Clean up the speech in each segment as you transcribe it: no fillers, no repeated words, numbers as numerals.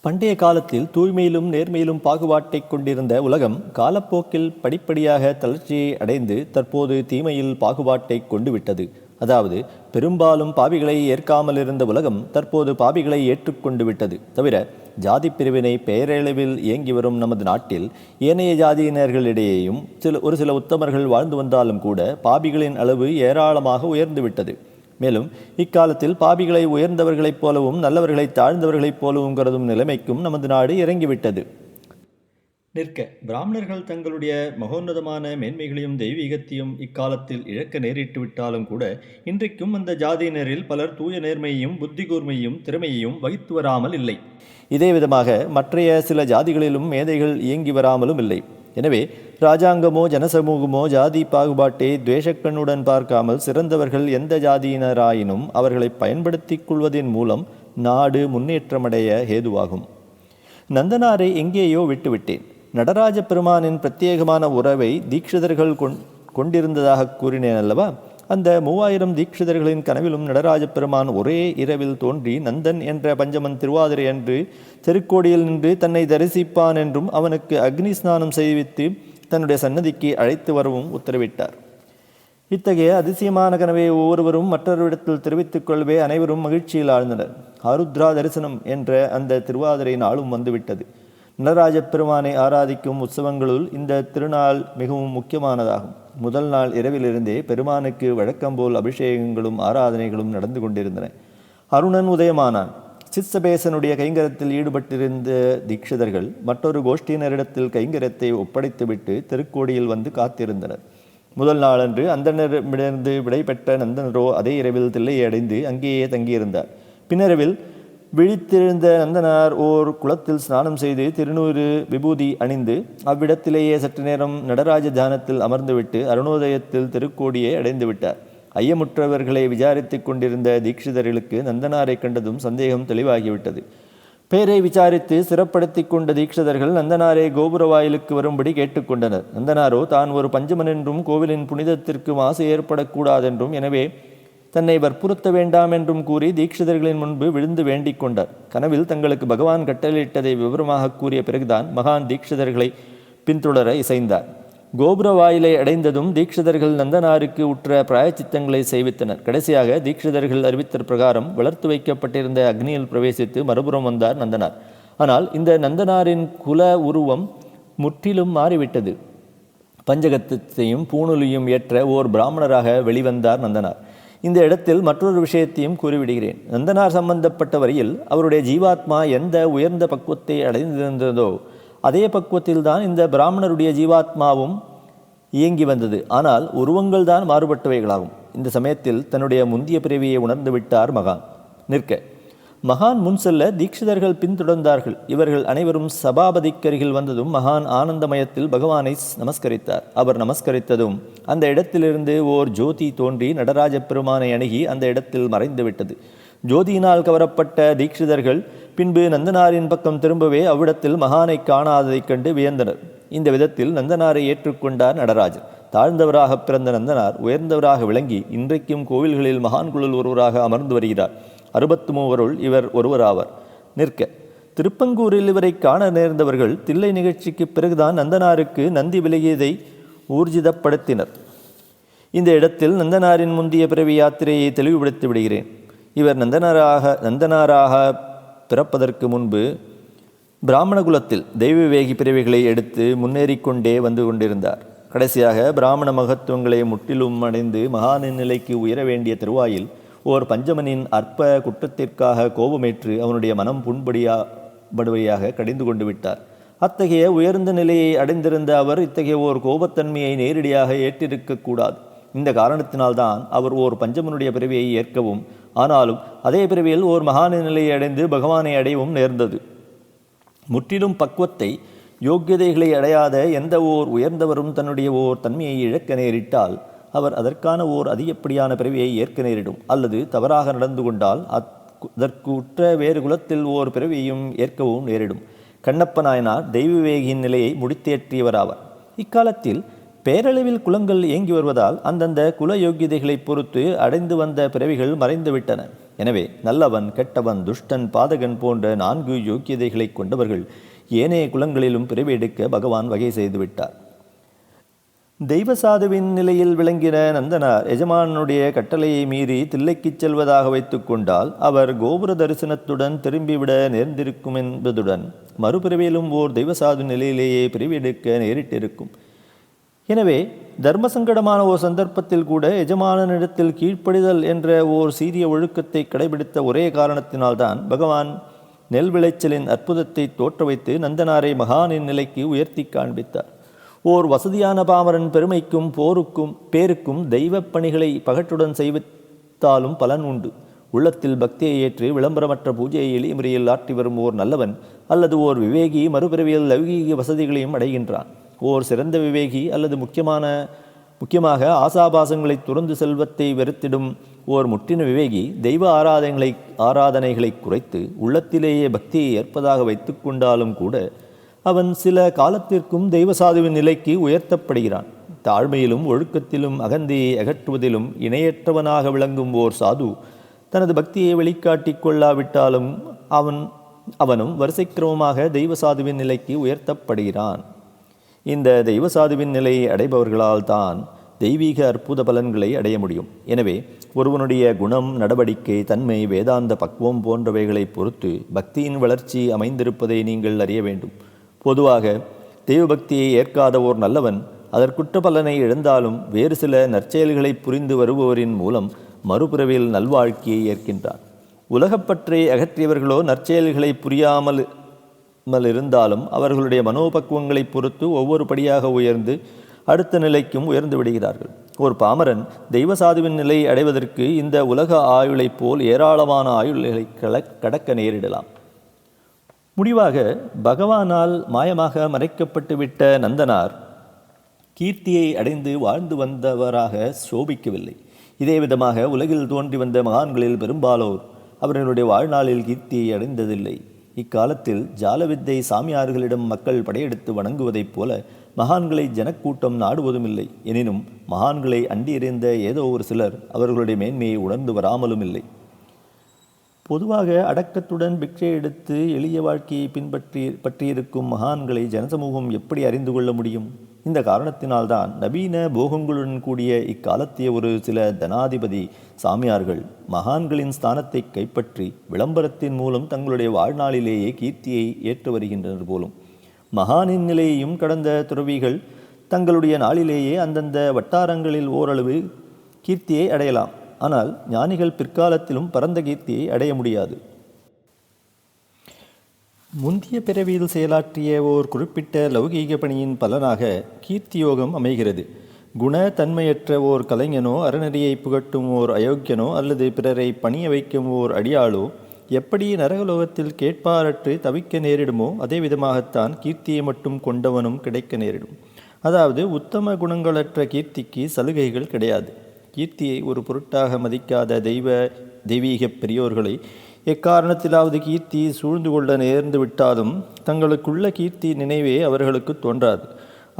பண்டைய காலத்தில் தூய்மையிலும் நேர்மையிலும் பாகுபாட்டை கொண்டிருந்த உலகம் காலப்போக்கில் படிப்படியாக தளர்ச்சியை அடைந்து தற்போது தீமையில் பாகுபாட்டை கொண்டு விட்டது. அதாவது பெரும்பாலும் பாவிகளை ஏற்காமல் இருந்த உலகம் தற்போது பாவிகளை ஏற்றுக்கொண்டு விட்டது. தவிர ஜாதி பிரிவினை பெயரளவில் இயங்கி வரும் நமது நாட்டில் ஏனைய ஜாதியினர்களிடையேயும் ஒரு சில உத்தமர்கள் வாழ்ந்து வந்தாலும் கூட பாவிகளின் அளவு ஏராளமாக உயர்ந்து விட்டது. மேலும் இக்காலத்தில் பாவிகளை உயர்ந்தவர்களைப் போலவும் நல்லவர்களை தாழ்ந்தவர்களைப் போலவும் கருதும் நிலைமைக்கும் நமது நாடு இறங்கிவிட்டது. நிற்க பிராமணர்கள் தங்களுடைய மகோன்னதமான மேன்மைகளையும் தெய்வீகத்தையும் இக்காலத்தில் இழக்க நேரிட்டு விட்டாலும் கூட இன்றைக்கும் அந்த ஜாதியினரில் பலர் தூய நேர்மையையும் புத்தி கூர்மையும் திறமையையும் வகித்து வராமல் இல்லை. இதே விதமாக மற்றைய சில ஜாதிகளிலும் மேதைகள் இயங்கி வராமலும் இல்லை. எனவே இராஜாங்கமோ ஜனசமூகமோ ஜாதி பாகுபாட்டை துவேஷக்கண்ணுடன் பார்க்காமல் சிறந்தவர்கள் எந்த ஜாதியினராயினும் அவர்களை பயன்படுத்திக் கொள்வதன் மூலம் நாடு முன்னேற்றமடைய ஏதுவாகும். நந்தனாரை எங்கேயோ விட்டுவிட்டேன். நடராஜ பெருமானின் பிரத்யேகமான உறவை தீட்சிதர்கள் கொண்டிருந்ததாக கூறினேன் அல்லவா? அந்த 3000 தீட்சிதர்களின் கனவிலும் நடராஜ பெருமான் ஒரே இரவில் தோன்றி நந்தன் என்ற பஞ்சமன் திருவாதிரை அன்று திருக்கோடியில் நின்று தன்னை தரிசிப்பான் என்றும் அவனுக்கு அக்னி ஸ்நானம் செய்வித்து தன்னுடைய சன்னதிக்கு அழைத்து வரவும் உத்தரவிட்டார். இத்தகைய அதிசயமான கனவை ஒவ்வொருவரும் மற்றொருவிடத்தில் தெரிவித்துக் கொள்ளவே அனைவரும் மகிழ்ச்சியில் ஆழ்ந்தனர். ஆருத்ரா தரிசனம் என்ற அந்த திருவாதிரை நாளும் வந்துவிட்டது. நடராஜ பெருமானை ஆராதிக்கும் உற்சவங்களுள் இந்த திருநாள் மிகவும் முக்கியமானதாகும். முதல் நாள் இரவிலிருந்தே பெருமானுக்கு வழக்கம்போல் அபிஷேகங்களும் ஆராதனைகளும் நடந்து கொண்டிருந்தன. அருணன் உதயமானான். சித்சபேசனுடைய கைங்கரத்தில் ஈடுபட்டிருந்த தீட்சிதர்கள் மற்றொரு கோஷ்டியினரிடத்தில் கைங்கரத்தை ஒப்படைத்துவிட்டு திருக்கோடியில் வந்து காத்திருந்தனர். முதல் நாளன்று அந்தணரிடமிருந்து விடைபெற்ற நந்தனரோ அதே இரவில் தில்லையை அடைந்து அங்கேயே தங்கியிருந்தார். பின்னரவில் விழித்திருந்த நந்தனார் ஓர் குளத்தில் ஸ்நானம் செய்து திருநூறு விபூதி அணிந்து அவ்விடத்திலேயே சற்று நேரம் நடராஜ தியானத்தில் அமர்ந்துவிட்டு அருணோதயத்தில் திருக்கோடியை அடைந்து விட்டார். ஐயமுற்றவர்களை விசாரித்து கொண்டிருந்த தீட்சிதர்களுக்கு நந்தனாரை கண்டதும் சந்தேகம் தெளிவாகிவிட்டது. பெயரை விசாரித்து சிறப்படுத்தி கொண்ட தீட்சிதர்கள் நந்தனாரை கோபுர வாயிலுக்கு வரும்படி கேட்டுக்கொண்டனர். நந்தனாரோ தான் ஒரு பஞ்சமன் என்றும் கோவிலின் புனிதத்திற்கு மாசு ஏற்படக்கூடாதென்றும் எனவே தன்னை வற்புறுத்த வேண்டாம் என்றும் கூறி தீட்சிதர்களின் முன்பு விழுந்து வேண்டிக் கொண்டார். கனவில் தங்களுக்கு பகவான் கட்டளையிட்டதை விவரமாக கூறிய பிறகுதான் மகான் தீட்சிதர்களை பின்தொடர இசைந்தார். கோபுர வாயிலை அடைந்ததும் தீட்சிதர்கள் நந்தனாருக்கு உற்ற பிராயச்சித்தங்களை செய்வித்தனர். கடைசியாக தீட்சிதர்கள் அறிவித்த பிரகாரம் வளர்த்து வைக்கப்பட்டிருந்த அக்னியில் பிரவேசித்து மறுபுறம் வந்தார் நந்தனார். ஆனால் இந்த நந்தனாரின் குல உருவம் முற்றிலும் மாறிவிட்டது. பஞ்சகத்தையும் பூணூலையும் ஏற்ற ஓர் பிராமணராக வெளிவந்தார் நந்தனார். இந்த இடத்தில் மற்றொரு விஷயத்தையும் கூறிவிடுகிறேன். நந்தனார் சம்பந்தப்பட்ட வரையில் அவருடைய ஜீவாத்மா எந்த உயர்ந்த பக்குவத்தை அடைந்திருந்ததோ அதே பக்குவத்தில்தான் இந்த பிராமணருடைய ஜீவாத்மாவும் இயங்கி வந்தது. ஆனால் உருவங்கள் தான் மாறுபட்டவைகளாகும். இந்த சமயத்தில் தன்னுடைய முந்திய பிறவியை உணர்ந்து விட்டார் மகான். நிற்க மகான் முன் செல்ல தீட்சிதர்கள் பின்தொடர்ந்தார்கள். இவர்கள் அனைவரும் சபாபதிக்கருகில் வந்ததும் மகான் ஆனந்தமயத்தில் பகவானை நமஸ்கரித்தார். அவர் நமஸ்கரித்ததும் அந்த இடத்திலிருந்து ஓர் ஜோதி தோன்றி நடராஜ பெருமானை அணுகி அந்த இடத்தில் மறைந்து விட்டது. ஜோதியினால் கவரப்பட்ட தீட்சிதர்கள் பின்பு நந்தனாரின் பக்கம் திரும்பவே அவ்விடத்தில் மகானை காணாததைக் கண்டு வியந்தனர். இந்த விதத்தில் நந்தனாரை ஏற்றுக்கொண்டார் நடராஜர். தாழ்ந்தவராக பிறந்த நந்தனார் உயர்ந்தவராக விளங்கி இன்றைக்கும் கோவில்களில் மகான்களுள் ஒருவராக அமர்ந்து வருகிறார். 63 இவர் ஒருவராவார். நிற்க திருப்பங்கூரில் இவரை காண நேர்ந்தவர்கள் தில்லை நிகழ்ச்சிக்கு பிறகுதான் நந்தனாருக்கு நந்தி விலகியதை ஊர்ஜிதப்படுத்தினர். இந்த இடத்தில் நந்தனாரின் முந்திய பிறவி யாத்திரையை தெளிவுபடுத்தி விடுகிறேன். இவர் நந்தனாராக பிறப்பதற்கு முன்பு பிராமண குலத்தில் தெய்வவேகி பிறவிகளை எடுத்து முன்னேறிக்கொண்டே வந்து கொண்டிருந்தார். கடைசியாக பிராமண மகத்துவங்களை முற்றிலும் அடைந்து மகானின் நிலைக்கு உயர வேண்டிய திருவாயில் ஓர் பஞ்சமனின் அற்ப குற்றத்திற்காக கோபமேற்று அவனுடைய மனம் புண்படியாக கடிந்து கொண்டு விட்டார். அத்தகைய உயர்ந்த நிலையை அடைந்திருந்த அவர் இத்தகைய ஓர் கோபத்தன்மையை நேரடியாக ஏற்றிருக்கக்கூடாது. இந்த காரணத்தினால்தான் அவர் ஓர் பஞ்சமனுடைய பிறவியை ஏற்கவும் ஆனாலும் அதே பிறவியில் ஓர் மகான நிலையை அடைந்து பகவானை அடையவும் நேர்ந்தது. முற்றிலும் பக்குவத்தை யோக்கியதைகளை அடையாத எந்த ஓர் உயர்ந்தவரும் தன்னுடைய ஓர் தன்மையை இழக்க நேரிட்டால் அவர் அதற்கான ஓர் அதிகப்படியான பிறவியை ஏற்க நேரிடும். அல்லது தவறாக நடந்து கொண்டால் அதற்கு உற்ற வேறு குலத்தில் ஓர் பிறவியையும் ஏற்கவும் நேரிடும். கண்ணப்ப நாயனார் தெய்வவேகியின் நிலையை முடித்தேற்றியவராவார். இக்காலத்தில் பேரளவில் குலங்கள் இயங்கி வருவதால் அந்தந்த குல யோகியதைகளை பொறுத்து அடைந்து வந்த பிறவிகள் மறைந்துவிட்டன. எனவே நல்லவன், கெட்டவன், துஷ்டன், பாதகன் போன்ற 4 யோக்கியதைகளை கொண்டவர்கள் ஏனைய குலங்களிலும் பிறவி எடுக்க பகவான் வகை செய்து விட்டார். தெய்வசாதுவின் நிலையில் விளங்கின நந்தனார் எஜமானுடைய கட்டளையை மீறி தில்லைக்குச் செல்வதாக வைத்து கொண்டால் அவர் கோபுர தரிசனத்துடன் திரும்பிவிட நேர்ந்திருக்கும் என்பதுடன் மறுபிறவியிலும் ஓர் தெய்வசாது நிலையிலேயே பிரிவெடுக்க நேரிட்டிருக்கும். எனவே தர்மசங்கடமான ஓர் சந்தர்ப்பத்தில் கூட எஜமானனிடத்தில் கீழ்ப்படிதல் என்ற ஓர் சீரிய ஒழுக்கத்தை கடைபிடித்த ஒரே காரணத்தினால்தான் பகவான் நெல் விளைச்சலின் அற்புதத்தை தோற்ற வைத்து நந்தனாரை மகானின் நிலைக்கு உயர்த்தி காண்பித்தார். ஓர் வசதியான பாமரன் பெருமைக்கும் பேருக்கும் தெய்வ பணிகளை பகட்டுடன் செய்வித்தாலும் பலன் உண்டு. உள்ளத்தில் பக்தியை ஏற்று விளம்பரமற்ற பூஜையை எளிய முறையில் ஆற்றி வரும் ஓர் நல்லவன் அல்லது ஓர் விவேகி மறுபிறவியில் லௌகீக வசதிகளையும் அடைகின்றான். ஓர் சிறந்த விவேகி அல்லது முக்கியமாக ஆசாபாசங்களை துறந்து செல்வத்தை வெறுத்திடும் ஓர் முற்றின விவேகி தெய்வ ஆராதனைகளை குறைத்து உள்ளத்திலேயே பக்தியை ஏற்பதாக வைத்து கொண்டாலும் கூட அவன் சில காலத்திற்கும் தெய்வசாதுவின் நிலைக்கு உயர்த்தப்படுகிறான். தாழ்மையிலும் ஒழுக்கத்திலும் அகந்தையை அகற்றுவதிலும் இணையற்றவனாக விளங்கும் ஓர் சாது தனது பக்தியை வெளிக்காட்டி கொள்ளாவிட்டாலும் அவனும் வரிசைக்கிரமமாக தெய்வசாதுவின் நிலைக்கு உயர்த்தப்படுகிறான். இந்த தெய்வசாதுவின் நிலையை அடைபவர்களால் தான் தெய்வீக அற்புத பலன்களை அடைய முடியும். எனவே ஒருவனுடைய குணம், நடவடிக்கை, தன்மை, வேதாந்த பக்குவம் போன்றவைகளை பொறுத்து பக்தியின் வளர்ச்சி அமைந்திருப்பதை நீங்கள் அறிய வேண்டும். பொதுவாக தெய்வபக்தியை ஏற்காத ஓர் நல்லவன் அதற்குற்ற பலனை இழந்தாலும் வேறு சில நற்செயல்களை புரிந்து வருபவரின் மூலம் மறுபிறவியில் நல்வாழ்க்கையை ஏற்கின்றான். உலகப்பற்றை அகற்றியவர்களோ நற்செயல்களை புரியாமல் இருந்தாலும் அவர்களுடைய மனோபக்குவங்களை பொறுத்து ஒவ்வொரு படியாக உயர்ந்து அடுத்த நிலைக்கும் உயர்ந்து விடுகிறார்கள். ஒரு பாமரன் தெய்வசாதுவின் நிலை அடைவதற்கு இந்த உலக ஆயுளைப் போல் ஏராளமான ஆயுள்களை கடக்க நேரிடலாம். முடிவாக பகவானால் மாயமாக மறைக்கப்பட்டுவிட்ட நந்தனார் கீர்த்தியை அடைந்து வாழ்ந்து வந்தவராக சோபிக்கவில்லை. இதே விதமாக உலகில் தோன்றி வந்த மகான்களில் பெரும்பாலோர் அவர்களுடைய வாழ்நாளில் கீர்த்தியை அடைந்ததில்லை. இக்காலத்தில் ஜாலவித்தை சாமியார்களிடம் மக்கள் படையெடுத்து வணங்குவதைப் போல மகான்களை ஜனக்கூட்டம் நாடுவதும் இல்லை. எனினும் மகான்களை அண்டியறிந்த ஏதோ ஒரு சிலர் அவர்களுடைய மேன்மையை உணர்ந்து வராமலும் இல்லை. பொதுவாக அடக்கத்துடன் பிக்ஷை எடுத்து எளிய வாழ்க்கையை பற்றியிருக்கும் மகான்களை ஜனசமூகம் எப்படி அறிந்து கொள்ள முடியும்? இந்த காரணத்தினால்தான் நவீன போகங்களுடன் கூடிய இக்காலத்திய ஒரு சில தனாதிபதி சாமியார்கள் மகான்களின் ஸ்தானத்தை கைப்பற்றி விளம்பரத்தின் மூலம் தங்களுடைய வாழ்நாளிலேயே கீர்த்தியை ஏற்று வருகின்றனர் போலும். மகானின் நிலையையும் கடந்த துறவிகள் தங்களுடைய நாளிலேயே அந்தந்த வட்டாரங்களில் ஓரளவு கீர்த்தியை அடையலாம். ஆனால் ஞானிகள் பிற்காலத்திலும் பரந்த கீர்த்தியை அடைய முடியாது. முந்திய பிறவியில் செயலாற்றிய ஓர் குறிப்பிட்ட லௌகீக பணியின் பலனாக கீர்த்தி யோகம் அமைகிறது. குண தன்மையற்ற ஓர் கலைஞனோ, அறநெறியை புகட்டும் ஓர் அயோக்கியனோ அல்லது பிறரை பணிய வைக்கும் ஓர் அடியாளோ எப்படி நரகலோகத்தில் கேட்பாரற்று தவிக்க நேரிடுமோ அதே விதமாகத்தான் கீர்த்தியை மட்டும் கொண்டவனும் கிடைக்க நேரிடும். அதாவது உத்தம குணங்களற்ற கீர்த்திக்கு சலுகைகள் கிடையாது. கீர்த்தியை ஒரு பொருட்டாக மதிக்காத தெய்வீக பெரியோர்களை எக்காரணத்திலாவது கீர்த்தி சூழ்ந்து கொள்ள நேர்ந்து விட்டாலும் தங்களுக்குள்ள கீர்த்தி நினைவே அவர்களுக்கு தோன்றாது.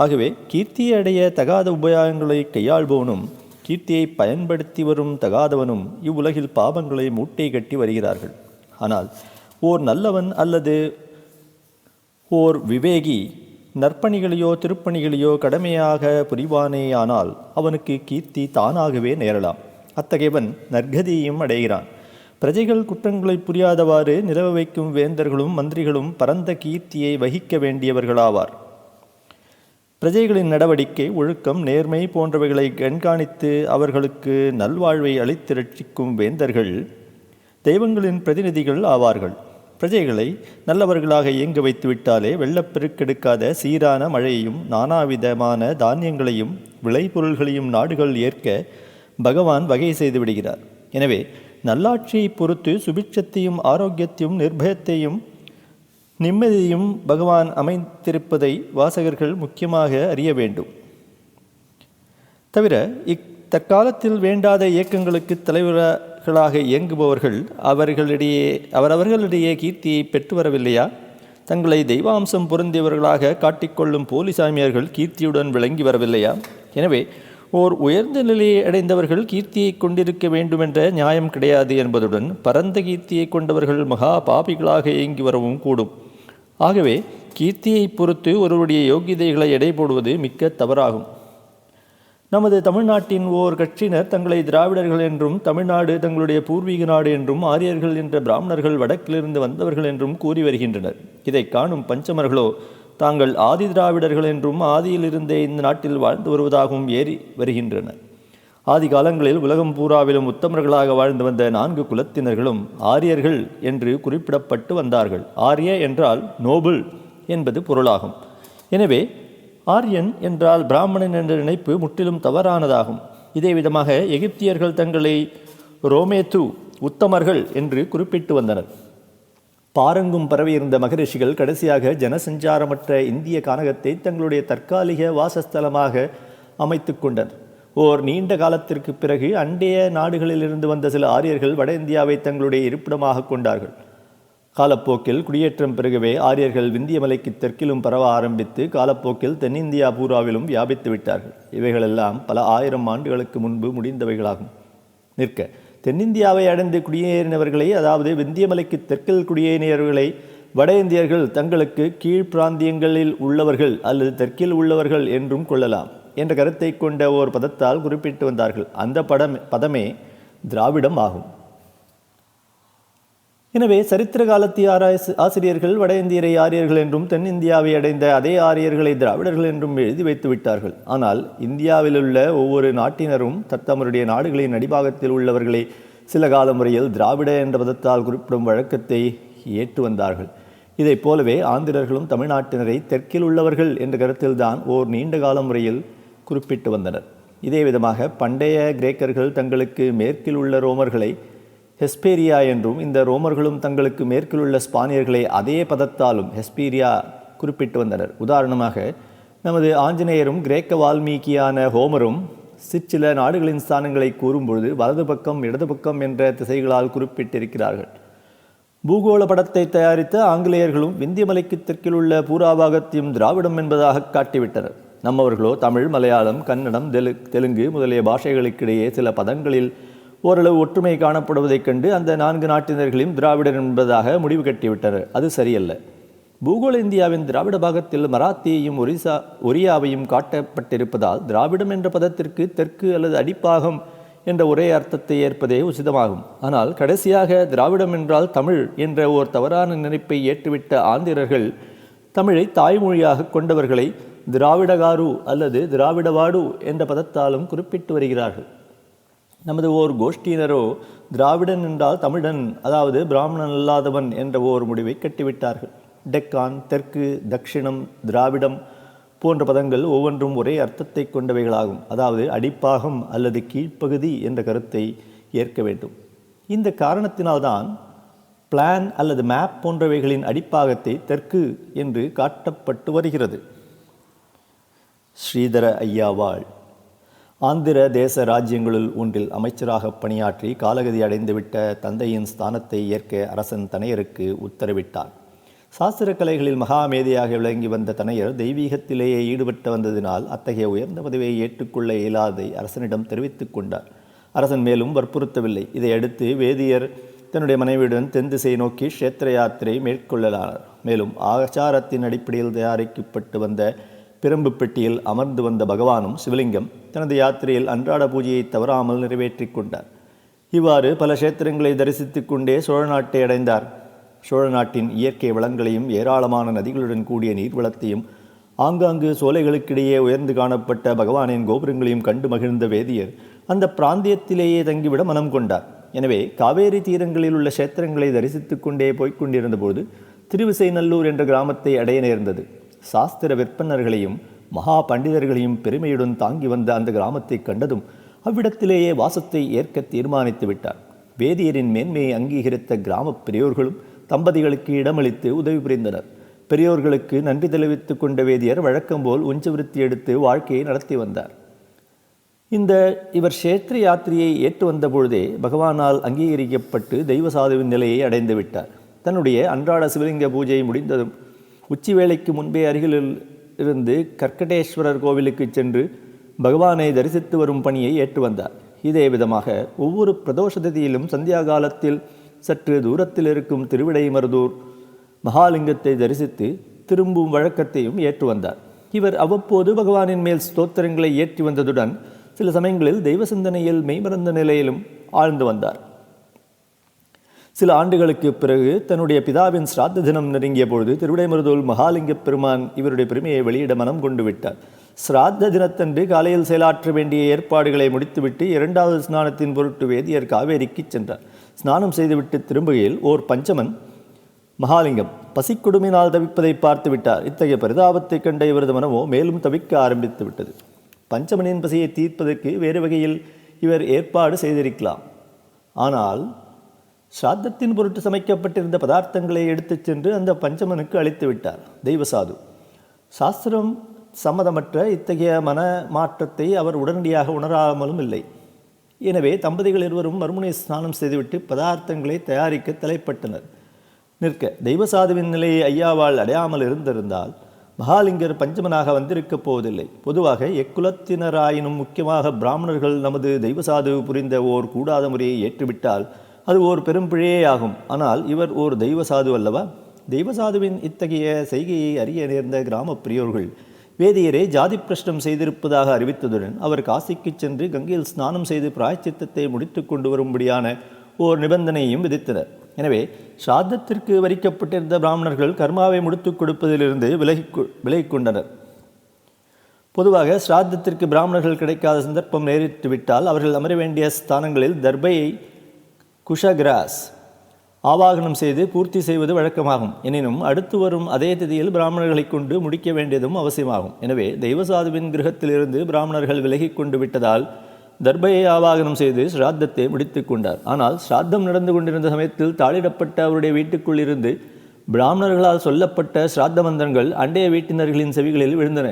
ஆகவே கீர்த்தியை அடைய தகாத உபயோகங்களை கையாள்பவனும் கீர்த்தியை பயன்படுத்தி வரும் தகாதவனும் இவ்வுலகில் பாவங்களை மூட்டை கட்டி வருகிறார்கள். ஆனால் ஓர் நல்லவன் அல்லது ஓர் விவேகி நற்பணிகளையோ திருப்பணிகளையோ கடமையாக புரிவானேயானால் அவனுக்கு கீர்த்தி தானாகவே நேரலாம். அத்தகையவன் நற்கதியையும் அடைகிறான். பிரஜைகள் குற்றங்களை புரியாதவாறு நிலவ வைக்கும் வேந்தர்களும் மந்திரிகளும் பரந்த கீர்த்தியை வகிக்க வேண்டியவர்களாவார். பிரஜைகளின் நடவடிக்கை, ஒழுக்கம், நேர்மை போன்றவைகளை கண்காணித்து அவர்களுக்கு நல்வாழ்வை அளித்து ரட்சிக்கும் வேந்தர்கள் தெய்வங்களின் பிரதிநிதிகள் ஆவார்கள். பிரஜைகளை நல்லவர்களாக இயங்க வைத்து விட்டாலே வெள்ளப்பெருக்கெடுக்காத சீரான மழையையும் நானாவிதமான தானியங்களையும் விளைபொருள்களையும் நாடுகள் ஏற்க பகவான் வகை செய்து விடுகிறார். எனவே நல்லாட்சியை பொறுத்து சுபிட்சத்தையும் ஆரோக்கியத்தையும் நிர்பயத்தையும் நிம்மதியையும் பகவான் அமைத்திருப்பதை வாசகர்கள் முக்கியமாக அறிய வேண்டும். தவிர தற்காலத்தில் வேண்டாத இயக்கங்களுக்கு தலைவர்களாக இயங்குபவர்கள் அவரவர்களிடையே கீர்த்தியை பெற்று வரவில்லையா? தங்களை தெய்வாம்சம் பொருந்தியவர்களாக காட்டிக்கொள்ளும் போலி சாமியார்கள் கீர்த்தியுடன் விளங்கி வரவில்லையா? எனவே ஓர் உயர்ந்த நிலையை அடைந்தவர்கள் கீர்த்தியை கொண்டிருக்க வேண்டுமென்ற நியாயம் கிடையாது என்பதுடன் பரந்த கீர்த்தியை கொண்டவர்கள் மகா பாபிகளாக இயங்கி வரவும் கூடும். ஆகவே கீர்த்தியை பொறுத்து ஒருவருடைய யோகியதைகளை எடை போடுவது மிக்க தவறாகும். நமது தமிழ்நாட்டின் ஓர் கட்சியினர் தங்களை திராவிடர்கள் என்றும் தமிழ்நாடு தங்களுடைய பூர்வீக நாடு என்றும் ஆரியர்கள் என்ற பிராமணர்கள் வடக்கிலிருந்து வந்தவர்கள் என்றும் கூறி வருகின்றனர். இதை காணும் பஞ்சமர்களோ தாங்கள் ஆதி திராவிடர்கள் என்றும் ஆதியிலிருந்தே இந்த நாட்டில் வாழ்ந்து வருவதாகவும் ஏறி வருகின்றனர். ஆதி காலங்களில் உலகம் பூராவிலும் உத்தமர்களாக வாழ்ந்து வந்த 4 குலத்தினர்களும் ஆரியர்கள் என்று குறிப்பிடப்பட்டு வந்தார்கள். ஆரிய என்றால் நோபல் என்பது பொருளாகும். எனவே ஆரியன் என்றால் பிராமணன் என்ற நினைப்பு முற்றிலும் தவறானதாகும். இதே விதமாக எகிப்தியர்கள் தங்களை ரோமேத்து உத்தமர்கள் என்று குறிப்பிட்டு வந்தனர். பாரங்கும் பரவியிருந்த மகரிஷிகள் கடைசியாக ஜனசஞ்சாரமற்ற இந்திய கானகத்தை தங்களுடைய தற்காலிக வாசஸ்தலமாக அமைத்து கொண்டனர். ஓர் நீண்ட காலத்திற்கு பிறகு அண்டைய நாடுகளிலிருந்து வந்த சில ஆரியர்கள் வட இந்தியாவை தங்களுடைய இருப்பிடமாக கொண்டார்கள். காலப்போக்கில் குடியேற்றம் பெருகவே ஆரியர்கள் விந்திய மலைக்கு தெற்கிலும் பரவ ஆரம்பித்து காலப்போக்கில் தென்னிந்தியா பூராவிலும் வியாபித்து விட்டார்கள். இவைகளெல்லாம் பல ஆயிரம் ஆண்டுகளுக்கு முன்பு முடிந்தவைகளாகும். நிற்க தென்னிந்தியாவை அடைந்து குடியேறினவர்களை, அதாவது விந்திய மலைக்கு தெற்கில் குடியேறியவர்களை வட இந்தியர்கள் தங்களுக்கு கீழ் பிராந்தியங்களில் உள்ளவர்கள் அல்லது தெற்கில் உள்ளவர்கள் என்றும் கொள்ளலாம் என்ற கருத்தை கொண்ட ஓர் பதத்தால் குறிப்பிட்டு வந்தார்கள். அந்த பதமே திராவிடம் ஆகும். எனவே சரித்திர காலத்திய ஆசிரியர்கள் வட இந்தியரை ஆரியர்கள் என்றும் தென்னிந்தியாவை அடைந்த அதே ஆரியர்களை திராவிடர்கள் என்றும் எழுதி வைத்து விட்டார்கள். ஆனால் இந்தியாவிலுள்ள ஒவ்வொரு நாட்டினரும் தத்தமருடைய நாடுகளின் அடிபாகத்தில் உள்ளவர்களை சில கால முறையில் திராவிட என்ற பதத்தால் குறிப்பிடும் வழக்கத்தை ஏற்று வந்தார்கள். இதை போலவே ஆந்திரர்களும் தமிழ்நாட்டினரை தெற்கில் உள்ளவர்கள் என்ற கருத்தில்தான் ஓர் நீண்ட கால முறையில் குறிப்பிட்டு வந்தனர். இதே விதமாக பண்டைய கிரேக்கர்கள் தங்களுக்கு மேற்கில் உள்ள ரோமர்களை ஹெஸ்பேரியா என்றும், இந்த ரோமர்களும் தங்களுக்கு மேற்கில் உள்ள ஸ்பானியர்களை அதே பதத்தாலும் ஹெஸ்பீரியா குறிப்பிட்டு வந்தனர். உதாரணமாக நமது ஆஞ்சநேயரும் கிரேக்க வால்மீகியான ஹோமரும் சிற்சில நாடுகளின் ஸ்தானங்களை கூறும்பொழுது வலது பக்கம் இடது பக்கம் என்ற திசைகளால் குறிப்பிட்டிருக்கிறார்கள். பூகோள படத்தை தயாரித்த ஆங்கிலேயர்களும் விந்திய மலைக்கு தெற்கில் உள்ள பூராபாகத்தையும் திராவிடம் என்பதாக காட்டிவிட்டனர். நம்மவர்களோ தமிழ், மலையாளம், கன்னடம், தெலுங்கு முதலிய பாஷைகளுக்கிடையே சில பதங்களில் ஓரளவு ஒற்றுமை காணப்படுவதைக் கண்டு அந்த 4 நாட்டினர்களையும் திராவிடர் என்பதாக முடிவு கட்டிவிட்டனர். அது சரியல்ல. பூகோள இந்தியாவின் திராவிட பாகத்தில் மராத்தியையும் ஒரியாவையும் காட்டப்பட்டிருப்பதால் திராவிடம் என்ற பதத்திற்கு தெற்கு அல்லது அடிப்பாகம் என்ற ஒரே அர்த்தத்தை ஏற்பதே உசிதமாகும். ஆனால் கடைசியாக திராவிடம் என்றால் தமிழ் என்ற ஓர் தவறான நினைப்பை ஏற்றுவிட்ட ஆந்திரர்கள் தமிழை தாய்மொழியாக கொண்டவர்களை திராவிடகாரு அல்லது திராவிடவாடு என்ற பதத்தாலும் குறிப்பிட்டு வருகிறார்கள். நமது ஓர் கோஷ்டியினரோ திராவிடன் என்றால் தமிழன், அதாவது பிராமணன் அல்லாதவன் என்ற ஓர் முடிவை கட்டிவிட்டார்கள். டெக்கான், தெற்கு, தட்சிணம், திராவிடம் போன்ற பதங்கள் ஒவ்வொன்றும் ஒரே அர்த்தத்தை கொண்டவைகளாகும். அதாவது அடிப்பாகம் அல்லது கீழ்ப்பகுதி என்ற கருத்தை ஏற்க வேண்டும். இந்த காரணத்தினால்தான் பிளான் அல்லது மேப் போன்றவைகளின் அடிப்பாகத்தை தெற்கு என்று காட்டப்பட்டு வருகிறது. ஸ்ரீதர ஐயாவாள் ஆந்திர தேச ராஜ்யங்களுள் ஒன்றில் அமைச்சராக பணியாற்றி காலகதி அடைந்துவிட்ட தந்தையின் ஸ்தானத்தை ஏற்க அரசன் தனையருக்கு உத்தரவிட்டார். சாஸ்திர கலைகளில் மகாமேதையாக விளங்கி வந்த தனையர் தெய்வீகத்திலேயே ஈடுபட்டு வந்ததினால் அத்தகைய உயர்ந்த பதவியை ஏற்றுக்கொள்ள இயலாதை அரசனிடம் தெரிவித்துக் கொண்டார். அரசன் மேலும் வற்புறுத்தவில்லை. இதையடுத்து வேதியர் தன்னுடைய மனைவியுடன் தென் திசை நோக்கி க்ஷேத்திர யாத்திரை மேற்கொள்ளலானார். மேலும் ஆச்சாரத்தின் அடிப்படையில் தயாரிக்கப்பட்டு வந்த பிரம்பு பெட்டியில் அமர்ந்து வந்த பகவானும் சிவலிங்கம் தனது யாத்திரையில் அன்றாட பூஜையை தவறாமல் நிறைவேற்றி கொண்டார். இவ்வாறு பல கஷேத்திரங்களை தரிசித்து கொண்டே சோழ நாட்டை அடைந்தார். சோழ நாட்டின் இயற்கை வளங்களையும் ஏராளமான நதிகளுடன் கூடிய நீர்வளத்தையும் ஆங்காங்கு சோலைகளுக்கிடையே உயர்ந்து காணப்பட்ட பகவானின் கோபுரங்களையும் கண்டு மகிழ்ந்த வேதியர் அந்த பிராந்தியத்திலேயே தங்கிவிட மனம் கொண்டார். எனவே காவேரி தீரங்களில் உள்ள கஷேத்திரங்களை தரிசித்து கொண்டே போய்கொண்டிருந்த போது திருவிசைநல்லூர் என்ற கிராமத்தை அடைய நேர்ந்தது. சாஸ்திர விற்பனர்களையும் மகா பண்டிதர்களையும் பெருமையுடன் தாங்கி வந்த அந்த கிராமத்தை கண்டதும் அவ்விடத்திலேயே வாசத்தை ஏற்க தீர்மானித்து விட்டார். வேதியரின் மேன்மையை அங்கீகரித்த கிராம பெரியோர்களும் தம்பதிகளுக்கு இடமளித்து உதவி புரிந்தனர். பெரியோர்களுக்கு நன்றி தெரிவித்துக் கொண்ட வேதியர் வழக்கம்போல் உஞ்சவிருத்தி எடுத்து வாழ்க்கையை நடத்தி வந்தார். இவர் கஷேத்திர யாத்திரையை ஏற்று வந்த பொழுதே பகவானால் அங்கீகரிக்கப்பட்டு தெய்வ சாதுவின் நிலையை அடைந்து விட்டார். தன்னுடைய அன்றாட சிவலிங்க பூஜை முடிந்ததும் உச்சி வேளைக்கு முன்பே அருகில் இருந்து கர்க்கடேஸ்வரர் கோவிலுக்கு சென்று பகவானை தரிசித்து வரும் பணியை ஏற்று வந்தார். இதே விதமாக ஒவ்வொரு பிரதோஷ திதியிலும் சந்தியா காலத்தில் சற்று தூரத்தில் இருக்கும் திருவிடைமருதூர் மகாலிங்கத்தை தரிசித்து திரும்பும் வழக்கத்தையும் ஏற்று வந்தார். இவர் அவ்வப்போது பகவானின் மேல் ஸ்தோத்திரங்களை ஏற்றி வந்ததுடன் சில சமயங்களில் தெய்வ சிந்தனையில் மெய்மறந்த நிலையிலும் ஆழ்ந்து வந்தார். சில ஆண்டுகளுக்கு பிறகு தன்னுடைய பிதாவின் ஸ்ராத்த தினம் நெருங்கிய பொழுது திருவிடைமருதூர் மகாலிங்க பெருமான் இவருடைய பெருமையை வெளியிட மனம் கொண்டு விட்டார். ஸ்ராத்த தினத்தன்று காலையில் செயலாற்ற வேண்டிய ஏற்பாடுகளை முடித்துவிட்டு இரண்டாவது ஸ்நானத்தின் பொருட்டு வேதியர் காவேரிக்கு சென்றார். ஸ்நானம் செய்துவிட்டு திரும்புகையில் ஓர் பஞ்சமன் மகாலிங்கம் பசிக்கொடுமையினால் தவிப்பதை பார்த்து விட்டார். இத்தகைய பரிதாபத்தை கண்ட இவரது மனமோ மேலும் தவிக்க ஆரம்பித்து விட்டது. பஞ்சமனின் பசியை தீர்ப்பதற்கு வேறு வகையில் இவர் ஏற்பாடு செய்திருக்கலாம். ஆனால் ஸ்ராத்தத்தின் பொருட்டு சமைக்கப்பட்டிருந்த பதார்த்தங்களை எடுத்துச் சென்று அந்த பஞ்சமனுக்கு அளித்து விட்டார் தெய்வசாது. சாஸ்திரம் சம்மதமற்ற இத்தகைய மன மாற்றத்தை அவர் உடனடியாக உணராமலும் இல்லை. எனவே தம்பதிகள் இருவரும் மறுமுனை ஸ்நானம் செய்துவிட்டு பதார்த்தங்களை தயாரிக்க தலைப்பட்டனர். நிற்க தெய்வசாதுவின் நிலையை ஐயாவால் அடையாமல் இருந்திருந்தால் மகாலிங்கர் பஞ்சமனாக வந்திருக்கப் போவதில்லை. பொதுவாக எக்குலத்தினராயினும் முக்கியமாக பிராமணர்கள் நமது தெய்வசாது புரிந்த ஓர் கூடாத முறையை ஏற்றுவிட்டால் அது ஓர் பெரும் பிழையே ஆகும். ஆனால் இவர் ஓர் தெய்வசாது அல்லவா? தெய்வசாதுவின் இத்தகைய செய்கையை அறிய நேர்ந்த கிராம பிரியோர்கள் வேதியரை ஜாதி பிரஷ்டம் செய்திருப்பதாக அறிவித்ததுடன் அவர் காசிக்கு சென்று கங்கையில் ஸ்நானம் செய்து பிராயச்சித்தத்தை முடித்து கொண்டு வரும்படியான ஓர் நிபந்தனையும் விதித்தனர். எனவே ஸ்ராத்தத்திற்கு வரிக்கப்பட்டிருந்த பிராமணர்கள் கர்மாவை முடித்துக் கொடுப்பதிலிருந்து விலகிக் கொண்டனர். பொதுவாக ஸ்ராத்தத்திற்கு பிராமணர்கள் கிடைக்காத சந்தர்ப்பம் நேரிட்டுவிட்டால் அவர்கள் அமர வேண்டிய ஸ்தானங்களில் தர்பையை குஷகிராஸ் ஆவாகனம் செய்து பூர்த்தி செய்வது வழக்கமாகும். எனினும் அடுத்து வரும் அதே திதியில் பிராமணர்களை கொண்டு முடிக்க வேண்டியதும் அவசியமாகும். எனவே தெய்வசாதுவின் கிரகத்திலிருந்து பிராமணர்கள் விலகி கொண்டு விட்டதால் தர்பையை ஆவாகனம் செய்து ஸ்ராத்தத்தை முடித்து கொண்டார். ஆனால் ஸ்ராத்தம் நடந்து கொண்டிருந்த சமயத்தில் தாளிடப்பட்ட அவருடைய வீட்டுக்குள் இருந்து பிராமணர்களால் சொல்லப்பட்ட ஸ்ராத்த மந்திரங்கள் அண்டைய வீட்டினர்களின் செவிகளில் விழுந்தன.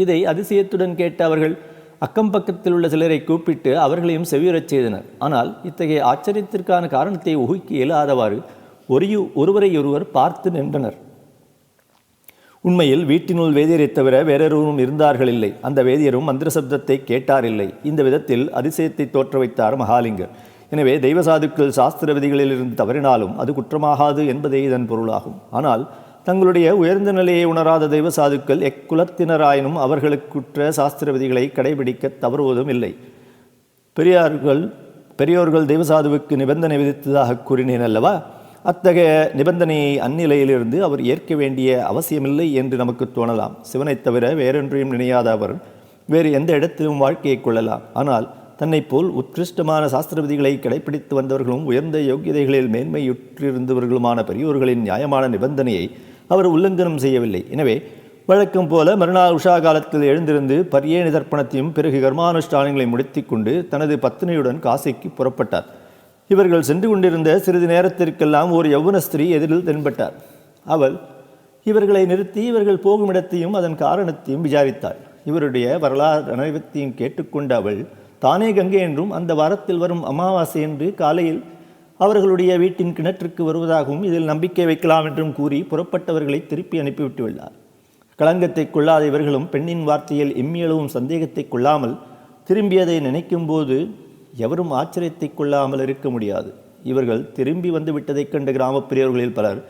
இதை அதிசயத்துடன் கேட்ட அவர்கள் அக்கம் பக்கத்தில் உள்ள சிலரை கூப்பிட்டு அவர்களையும் செவியுறச் செய்தனர். ஆனால் இத்தகைய ஆச்சரியத்திற்கான காரணத்தை ஊகிக்க இயலாதவாறு ஒருவரையொருவர் பார்த்து நின்றனர். உண்மையில் வீட்டினுள் வேதியரை தவிர வேறொருவரும் இருந்தார்கள் இல்லை. அந்த வேதியரும் மந்திர சப்தத்தை கேட்டாரில்லை. இந்த விதத்தில் அதிசயத்தை தோற்ற வைத்தார் மகாலிங்கர். எனவே தெய்வசாதுக்கள் சாஸ்திர விதிகளிலிருந்து தவறினாலும் அது குற்றமாகாது என்பதே இதன் பொருளாகும். ஆனால் தங்களுடைய உயர்ந்த நிலையை உணராத தெய்வசாதுக்கள் எக்குலத்தினராயினும் அவர்களுக்குற்ற சாஸ்திர விதிகளை கடைபிடிக்க தவறுவதும் இல்லை. பெரியோர்கள் தெய்வசாதுவுக்கு நிபந்தனை விதித்ததாக கூறினேன் அல்லவா? அத்தகைய நிபந்தனையை அந்நிலையிலிருந்து அவர் ஏற்க வேண்டிய அவசியமில்லை என்று நமக்கு தோணலாம். சிவனைத் தவிர வேறொன்றையும் நினையாத அவர் வேறு எந்த இடத்திலும் வாழ்க்கையை கொள்ளலாம். ஆனால் தன்னை போல் உத்கிருஷ்டமான சாஸ்திர விதிகளை கடைபிடித்து வந்தவர்களும் உயர்ந்த யோக்கியதைகளில் மேன்மையுற்றிருந்தவர்களுமான பெரியோர்களின் நியாயமான நிபந்தனையை அவர் உல்லங்கனம் செய்யவில்லை. எனவே வழக்கம் போல மறுநாள் உஷா காலத்தில் எழுந்திருந்து பரியேணி தர்ப்பணத்தையும் பிறகு கர்மானுஷ்டானங்களை முடித்து கொண்டு தனது பத்னியுடன் காசிக்கு புறப்பட்டார். இவர்கள் சென்று கொண்டிருந்த சிறிது நேரத்திற்கெல்லாம் ஒரு யௌவன ஸ்திரீ எதிரில் தென்பட்டார். அவள் இவர்களை நிறுத்தி இவர்கள் போகும் இடத்தையும் அதன் காரணத்தையும் விசாரித்தாள். இவருடைய வரலாறு அனைவத்தையும் கேட்டுக்கொண்ட அவள் தானே கங்கை என்றும் அந்த வாரத்தில் வரும் அமாவாசை என்று காலையில் அவர்களுடைய வீட்டின் கிணற்றுக்கு வருவதாகவும் இதில் நம்பிக்கை வைக்கலாம் என்றும் கூறி புறப்பட்டவர்களை திருப்பி அனுப்பிவிட்டு உள்ளார். களங்கத்தை கொள்ளாத இவர்களும் பெண்ணின் வார்த்தையில் எம்மியளவும் சந்தேகத்தை கொள்ளாமல் திரும்பியதை நினைக்கும் போது எவரும் ஆச்சரியத்தை கொள்ளாமல் இருக்க முடியாது. இவர்கள் திரும்பி வந்து விட்டதைக் கண்ட கிராமப் பெரியவர்களில் பலர்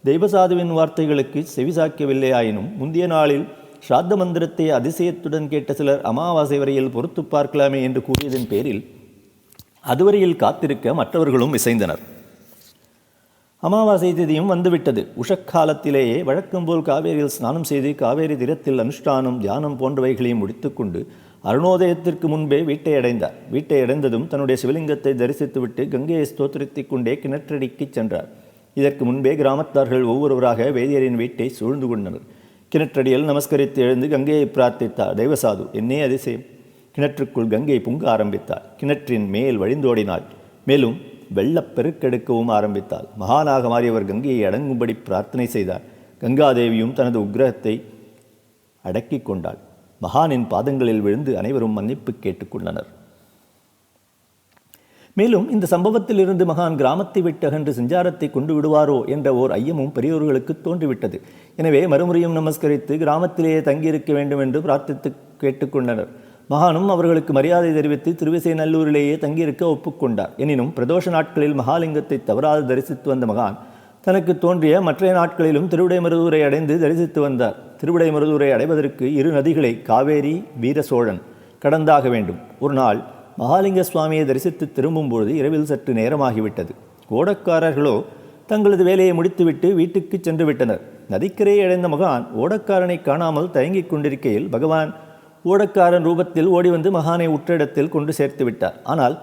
தெய்வசாதுவின் வார்த்தைகளுக்கு செவிசாய்க்கவில்லை. ஆயினும் முந்தைய நாளில் ஸ்ராத்த மந்திரத்தை அதிசயத்துடன் கேட்ட சிலர் அமாவாசை வரையில் பொறுத்து பார்க்கலாமே என்று கூறியதன் பேரில் அதுவரையில் காத்திருக்க மற்றவர்களும் இசைந்தனர். அமாவாசை திதியும் வந்துவிட்டது. உஷக்காலத்திலேயே வழக்கம் போல் காவேரியில் ஸ்நானம் செய்து காவேரி தீரத்தில் அனுஷ்டானம் தியானம் போன்றவைகளையும் முடித்துக்கொண்டு அருணோதயத்திற்கு முன்பே வீட்டை அடைந்தார். வீட்டை அடைந்ததும் தன்னுடைய சிவலிங்கத்தை தரிசித்துவிட்டு கங்கையை ஸ்தோத்திரித்துக் கொண்டே கிணற்றடிக்கு சென்றார். இதற்கு முன்பே கிராமத்தார்கள் ஒவ்வொருவராக வேதியரின் வீட்டை சூழ்ந்து கொண்டனர். கிணற்றடியில் நமஸ்கரித்து எழுந்து கங்கையை பிரார்த்தித்தார் தெய்வசாது. என்னே அதிசயம்! கிணற்றுக்குள் கங்கை பொங்க ஆரம்பித்தாள். கிணற்றின் மேல் வழிந்தோடினாள். மேலும் வெள்ளப்பெருக்கெடுக்கவும் ஆரம்பித்தாள். மகானாக மாறியவர் கங்கையை அடங்கும்படி பிரார்த்தனை செய்தார். கங்காதேவியும் தனது உக்கிரகத்தை அடக்கி கொண்டாள். மகானின் பாதங்களில் விழுந்து அனைவரும் மன்னிப்பு கேட்டுக்கொண்டனர். மேலும் இந்த சம்பவத்தில் இருந்து மகான் கிராமத்தை விட்டு அகன்று சஞ்சாரத்தை கொண்டு விடுவாரோ என்ற ஓர் ஐயமும் பெரியோர்களுக்கு தோன்றிவிட்டது. எனவே மறுமுறையும் நமஸ்கரித்து கிராமத்திலேயே தங்கியிருக்க வேண்டும் என்று பிரார்த்தித்து கேட்டுக்கொண்டனர். மகானும் அவர்களுக்கு மரியாதை தெரிவித்து திருவிசைநல்லூரிலேயே தங்கியிருக்க ஒப்புக்கொண்டார். எனினும் பிரதோஷ நாட்களில் மகாலிங்கத்தை தவறாது தரிசித்து வந்த மகான் தனக்கு தோன்றிய மற்ற நாட்களிலும் திருவிடைமருதூரை அடைந்து தரிசித்து வந்தார். திருவிடைமருதூரை அடைவதற்கு 2 நதிகளை காவேரி, வீரசோழன் கடந்தாக வேண்டும். ஒரு நாள் மகாலிங்க சுவாமியை தரிசித்து திரும்பும்போது இரவில் சற்று நேரமாகிவிட்டது. ஓடக்காரர்களோ தங்களது வேலையை முடித்துவிட்டு வீட்டுக்கு சென்று விட்டனர். நதிக்கரையை அடைந்த மகான் ஓடக்காரனை காணாமல் தயங்கிக் கொண்டிருக்கையில் பகவான் ஓடக்காரன் ரூபத்தில் ஓடி வந்து மகானை உற்ற இடத்தில் கொண்டு சேர்த்து விட்டார். ஆனால்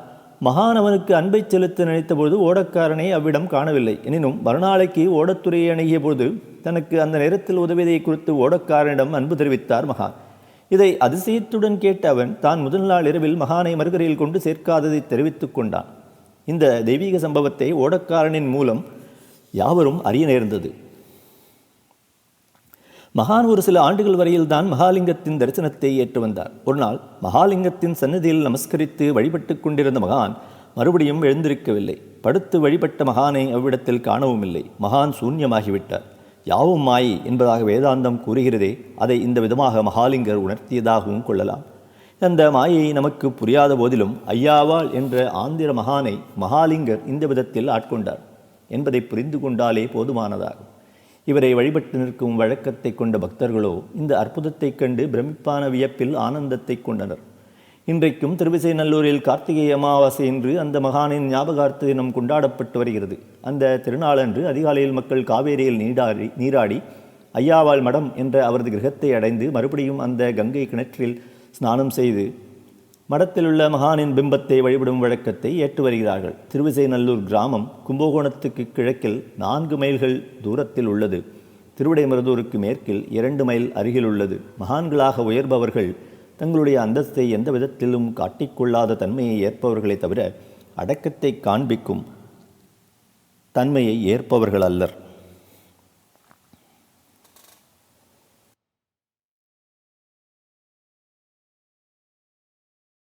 மகான் அவனுக்கு அன்பை செலுத்த நினைத்தபோது ஓடக்காரனை அவ்விடம் காணவில்லை. எனினும் மறுநாளைக்கு ஓடத்துறையை அணுகிய போது தனக்கு அந்த நேரத்தில் உதவியதை குறித்து ஓடக்காரனிடம் அன்பு தெரிவித்தார் மகான். இதை அதிசயத்துடன் கேட்ட அவன் தான் முதல் நாள் இரவில் மகானை மறுகரையில் கொண்டு சேர்க்காததை தெரிவித்துக் கொண்டான். இந்த தெய்வீக சம்பவத்தை ஓடக்காரனின் மூலம் யாவரும் அறிய நேர்ந்தது. மகான் ஒரு சில ஆண்டுகள் வரையில் தான் மகாலிங்கத்தின் தரிசனத்தை ஏற்று வந்தார். ஒரு நாள் மகாலிங்கத்தின் சன்னதியில் நமஸ்கரித்து வழிபட்டு கொண்டிருந்த மகான் மறுபடியும் எழுந்திருக்கவில்லை. படுத்து வழிபட்ட மகானை அவ்விடத்தில் காணவும் இல்லை. மகான் சூன்யமாகிவிட்டார். யாவும் மாயை என்பதாக வேதாந்தம் கூறுகிறதே, அதை இந்த விதமாக மகாலிங்கர் உணர்த்தியதாகவும் கொள்ளலாம். அந்த மாயை நமக்கு புரியாத போதிலும் ஐயாவாள் என்ற ஆந்திர மகானை மகாலிங்கர் இந்த விதத்தில் ஆட்கொண்டார் என்பதை புரிந்து கொண்டாலே போதுமானதாகும். இவரை வழிபட்டு நிற்கும் வழக்கத்தை கொண்ட பக்தர்களோ இந்த அற்புதத்தைக் கண்டு பிரமிப்பான வியப்பில் ஆனந்தத்தை கொண்டனர். இன்றைக்கும் திருவிசைநல்லூரில் கார்த்திகை அமாவாசை என்று அந்த மகானின் ஞாபகார்த்த தினம் கொண்டாடப்பட்டு வருகிறது. அந்த திருநாளன்று அதிகாலையில் மக்கள் காவேரியில் நீராடி ஐயாவாள் மடம் என்ற அவரது கிரகத்தை அடைந்து மறுபடியும் அந்த கங்கை கிணற்றில் ஸ்நானம் செய்து மடத்தில் உள்ள மகானின் பிம்பத்தை வழிபடும் வழக்கத்தை ஏற்று வருகிறார்கள். திருவிசைநல்லூர் கிராமம் கும்பகோணத்துக்கு கிழக்கில் 4 மைல்கள் தூரத்தில் உள்ளது. திருவிடைமருதூருக்கு மேற்கில் 2 மைல் அருகில் உள்ளது. மகான்களாக உயர்பவர்கள் தங்களுடைய அந்தஸ்தை எந்த விதத்திலும் காட்டிக்கொள்ளாத தன்மையை ஏற்பவர்களே தவிர அடக்கத்தை காண்பிக்கும் தன்மையை ஏற்பவர்கள் அல்லர்.